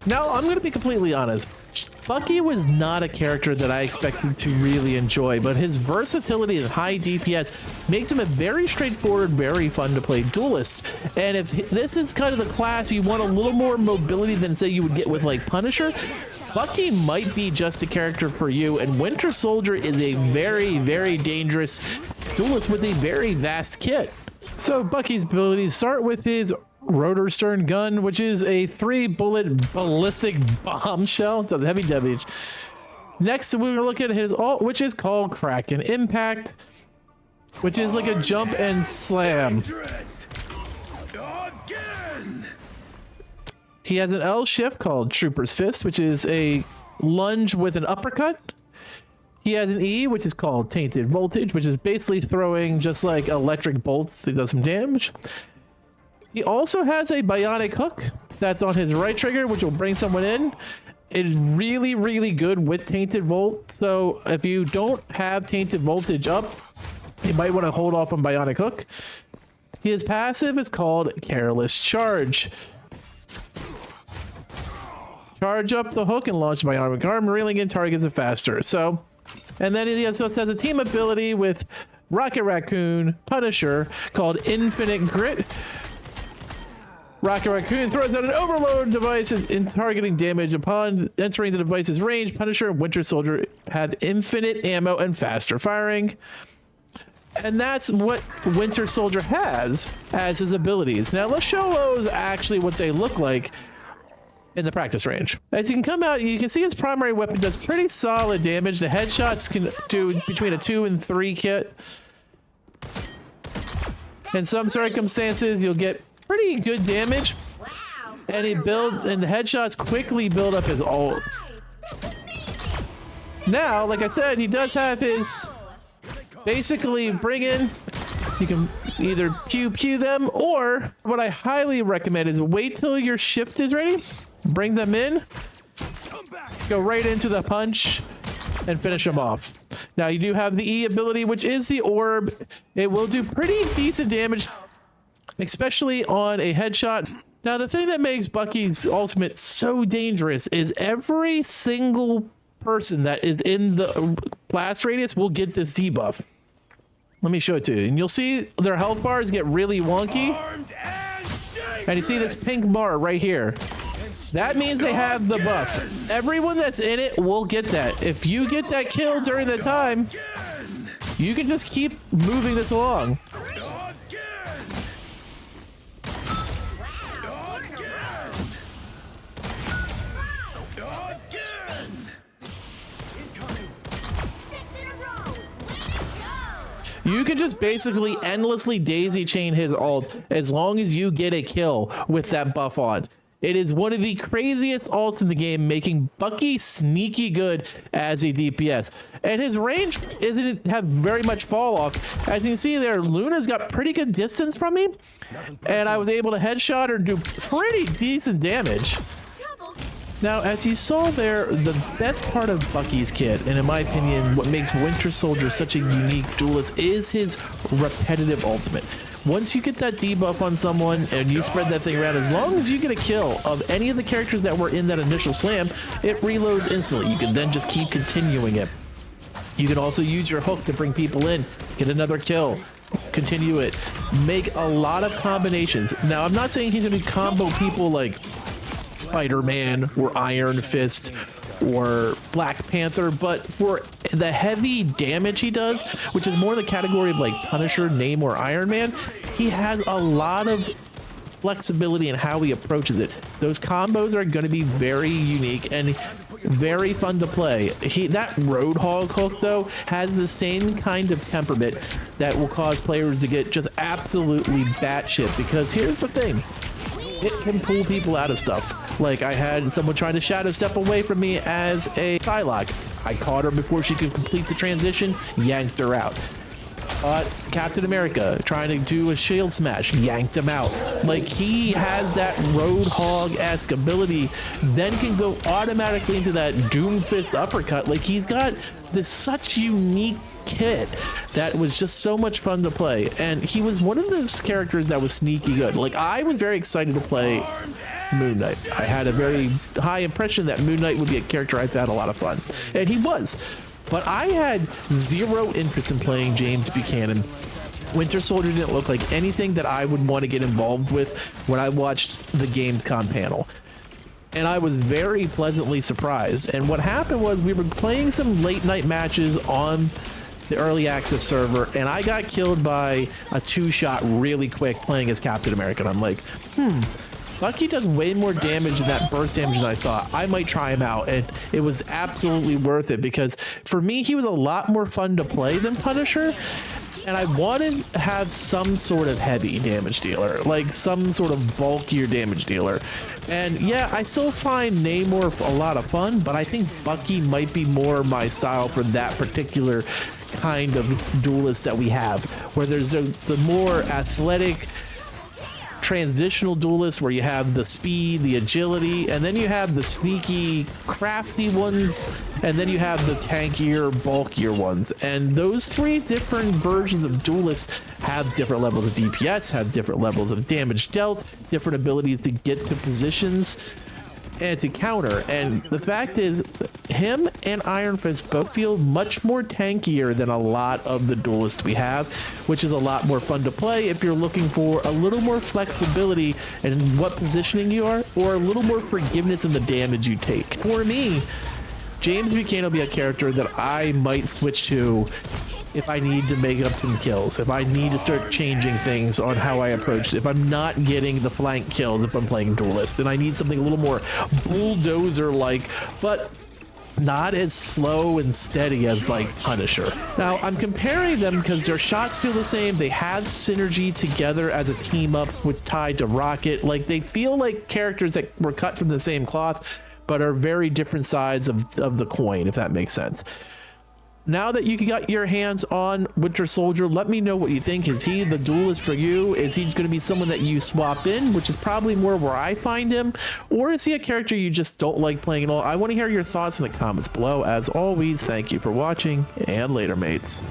Now, I'm going to be completely honest. Bucky was not a character that I expected to really enjoy, but his versatility and high DPS makes him a very straightforward, very fun to play duelist. And if this is kind of the class you want a little more mobility than say you would get with like Punisher, Bucky might be just a character for you, and Winter Soldier is a very, very dangerous duelist with a very vast kit. So Bucky's abilities start with his rotor stern gun, which is a 3-bullet ballistic bombshell. It's a heavy damage. Next, we're gonna look at his ult, which is called Kraken Impact, which is like a jump and slam. He has an L shift called Trooper's Fist, which is a lunge with an uppercut. He has an E, which is called Tainted Voltage, which is basically throwing just like electric bolts that does some damage. He also has a bionic hook that's on his right trigger, which will bring someone in. It is really, really good with Tainted Volt. So if you don't have Tainted Voltage up, you might want to hold off on bionic hook. His passive is called Careless Charge. Charge up the hook and launch bionic arm, reeling in targets it faster. So, and then he also has a team ability with Rocket Raccoon, Punisher, called Infinite Grit. Rocket Raccoon throws out an overload device in targeting damage. Upon entering the device's range, Punisher and Winter Soldier have infinite ammo and faster firing. And that's what Winter Soldier has as his abilities. Now let's show those actually what they look like in the practice range. As you can come out, you can see his primary weapon does pretty solid damage. The headshots can do between a 2 and 3 kit. In some circumstances, you'll get pretty good damage. And the headshots quickly build up his ult. Now, like I said, he does have his basically bring in. You can either pew them, or what I highly recommend is wait till your shift is ready. Bring them in, go right into the punch, and finish them off. Now you do have the E ability, which is the orb. It will do pretty decent damage, especially on a headshot. Now the thing that makes Bucky's ultimate so dangerous is every single person that is in the blast radius will get this debuff. Let me show it to you, and you'll see their health bars get really wonky. And you see this pink bar right here. That means they have the buff. Everyone that's in it will get that. If you get that kill during the time, you can just keep moving this along. You can just basically endlessly daisy chain his ult as long as you get a kill with that buff on. It is one of the craziest ults in the game, making Bucky sneaky good as a DPS. And his range isn't have very much fall off. As you can see there, Luna's got pretty good distance from me. And I was able to headshot her and do pretty decent damage. Now, as you saw there, the best part of Bucky's kit, and in my opinion, what makes Winter Soldier such a unique duelist, is his repetitive ultimate. Once you get that debuff on someone and you spread that thing around, as long as you get a kill of any of the characters that were in that initial slam, it reloads instantly. You can then just keep continuing it. You can also use your hook to bring people in, get another kill, continue it, make a lot of combinations. Now, I'm not saying he's going to combo people like Spider-Man or Iron Fist or Black Panther, but for the heavy damage he does, which is more in the category of like Punisher, Name, or Iron Man, he has a lot of flexibility in how he approaches it. Those combos are going to be very unique and very fun to play. That Roadhog hook though has the same kind of temperament that will cause players to get just absolutely batshit, because here's the thing. It can pull people out of stuff. Like I had someone trying to shadow step away from me as a Psylocke. I caught her before she could complete the transition, yanked her out. Captain America trying to do a shield smash, yanked him out. Like, he has that Roadhog-esque ability, then can go automatically into that Doomfist uppercut. Like, he's got this such unique kit that was just so much fun to play, and he was one of those characters that was sneaky good. Like, I was very excited to play Moon Knight. I had a very high impression that Moon Knight would be a character I've had a lot of fun, and he was. But I had zero interest in playing James Buchanan. Winter Soldier didn't look like anything that I would want to get involved with when I watched the Gamescom panel. And I was very pleasantly surprised. And what happened was we were playing some late night matches on the early access server, and I got killed by a 2-shot really quick playing as Captain America. And I'm like, Bucky does way more damage than that burst damage than I thought. I might try him out. And it was absolutely worth it, because for me, he was a lot more fun to play than Punisher. And I wanted to have some sort of heavy damage dealer, like some sort of bulkier damage dealer. And yeah, I still find Namor a lot of fun, but I think Bucky might be more my style for that particular kind of duelist that we have, where there's the more athletic, transitional duelists where you have the speed, the agility, and then you have the sneaky, crafty ones, and then you have the tankier, bulkier ones. And those 3 different versions of duelists have different levels of DPS, have different levels of damage dealt, different abilities to get to positions and to counter. And the fact is, him and Iron Fist both feel much more tankier than a lot of the duelists we have, which is a lot more fun to play if you're looking for a little more flexibility in what positioning you are, or a little more forgiveness in the damage you take. For me, James Buchanan will be a character that I might switch to if I need to make up some kills, if I need to start changing things on how I approach it, if I'm not getting the flank kills if I'm playing duelist, and I need something a little more bulldozer-like, but not as slow and steady as like Punisher. Now, I'm comparing them because their shots feel the same. They have synergy together as a team up with tied to Rocket. Like, they feel like characters that were cut from the same cloth, but are very different sides of the coin, if that makes sense. Now that you got your hands on Winter Soldier, let me know what you think. Is he the duelist for you? Is he going to be someone that you swap in, which is probably more where I find him? Or is he a character you just don't like playing at all? I want to hear your thoughts in the comments below. As always, thank you for watching, and later, mates.